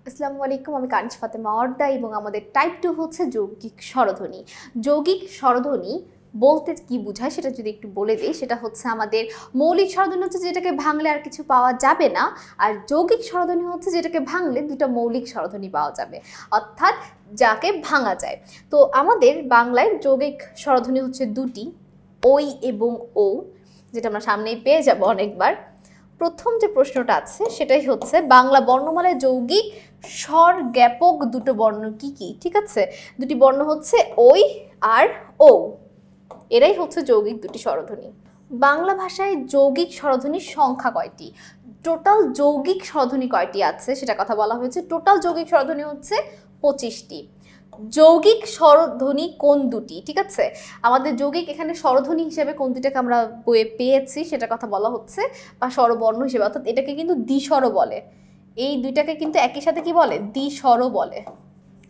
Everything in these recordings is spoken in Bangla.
আসসালামু আলাইকুম, আমি কানিজ ফাতেমা অর্দা এবং আমাদের টাইপ 2 হচ্ছে যৌগিক স্বরধ্বনি। যৌগিক স্বরধ্বনি বলতে কি বোঝায় সেটা যদি একটু বলে দিই, সেটা হচ্ছে আমাদের মৌলিক স্বরধ্বনি হচ্ছে যেটাকে ভাঙলে আর কিছু পাওয়া যাবে না, আর যৌগিক স্বরধ্বনি হচ্ছে যেটাকে ভাঙলে দুটো মৌলিক স্বরধ্বনি পাওয়া যাবে, অর্থাৎ যাকে ভাঙা যায়। তো আমাদের বাংলায় যৌগিক স্বরধ্বনি হচ্ছে দুটি, ওই এবং ও, যেটা আমরা সামনেই পেয়ে যাব অনেকবার। প্রথম যে প্রশ্নটা আছে সেটাই হচ্ছে বাংলা বর্ণমালায় যৌগিক স্বর জ্ঞাপক দুটো বর্ণ কি কি? ঠিক আছে, দুটি বর্ণ হচ্ছে ওই আর ও, এরাই হচ্ছে যৌগিক দুটি স্বরধ্বনি। বাংলা ভাষায় যৌগিক স্বরধ্বনির সংখ্যা কয়টি? টোটাল যৌগিক স্বরধ্বনি কয়টি আছে সেটা কথা বলা হয়েছে। টোটাল যৌগিক স্বরধ্বনি হচ্ছে 25টি। যৌগিক স্বরধ্বনি কোন দুটি? ঠিক আছে, আমাদের যৌগিক এখানে স্বরধ্বনি হিসেবে কোন দুটাকে আমরা বইয়ে পেয়েছি সেটা কথা বলা হচ্ছে, বা স্বরবর্ণ হিসেবে, অর্থাৎ এটাকে কিন্তু দ্বিস্বর বলে। এই দুইটাকে কিন্তু একই সাথে কি বলে? দ্বিস্বর বলে,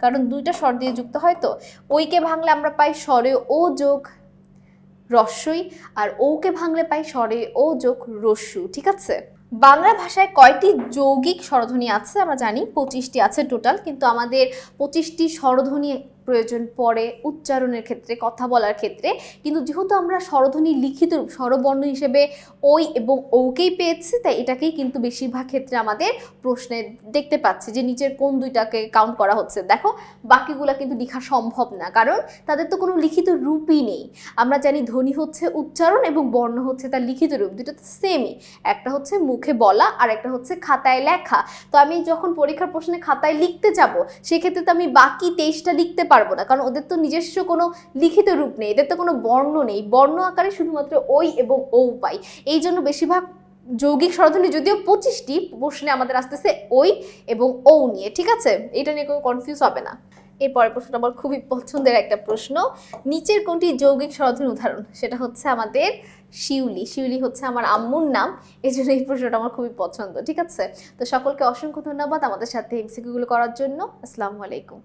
কারণ দুইটা স্বর দিয়ে যুক্ত হয়। তো ওইকে ভাঙলে আমরা পাই স্বরে ও যোগ রস্বই, আর ওকে ভাঙলে পাই স্বরে ও যোগ রস্যু। ঠিক আছে, বাংলা ভাষায় কয়টি যৌগিক স্বরধ্বনি আছে? আমরা জানি 25টি আছে টোটাল, কিন্তু আমাদের 25টি স্বরধ্বনি প্রয়োজন পড়ে উচ্চারণের ক্ষেত্রে, কথা বলার ক্ষেত্রে। কিন্তু যেহেতু আমরা স্বরধ্বনি লিখিত রূপ স্বরবর্ণ হিসেবে ওই এবং ওকেই পেয়েছি, তাই এটাকেই কিন্তু বেশিরভাগ ক্ষেত্রে আমাদের প্রশ্নে দেখতে পাচ্ছি যে নিচের কোন দুইটাকে কাউন্ট করা হচ্ছে। দেখো, বাকিগুলা কিন্তু লেখা সম্ভব না, কারণ তাদের তো কোনো লিখিত রূপই নেই। আমরা জানি ধ্বনি হচ্ছে উচ্চারণ এবং বর্ণ হচ্ছে তার লিখিত রূপ, দুটো তো সেমই। একটা হচ্ছে মুখে বলা আর একটা হচ্ছে খাতায় লেখা। তো আমি যখন পরীক্ষার প্রশ্নে খাতায় লিখতে যাব, সেক্ষেত্রে তো আমি বাকি 23টা লিখতে পারবো না, কারণ ওদের তো নিজস্ব কোনো লিখিত রূপ নেই, এদের তো কোনো বর্ণ নেই। বর্ণ আকারে শুধুমাত্র ওই এবং ও পাই। এই জন্য বেশিরভাগ যৌগিক স্বরধ্বনি যদিও 25টি, প্রশ্নে আমাদের আসতেছে ওই এবং ও নিয়ে। ঠিক আছে, এটা নিয়ে কোনো কনফিউজ হবে না। এরপরের প্রশ্নটা আমার খুবই পছন্দের একটা প্রশ্ন, নিচের কোনটি যৌগিক স্বরধ্বনির উদাহরণ? সেটা হচ্ছে আমাদের শিউলি। শিউলি হচ্ছে আমার আম্মুর নাম, এই জন্য এই প্রশ্নটা আমার খুবই পছন্দ। ঠিক আছে, তো সকলকে অসংখ্য ধন্যবাদ আমাদের সাথে এমসিকিউগুলো করার জন্য। আসসালামু আলাইকুম।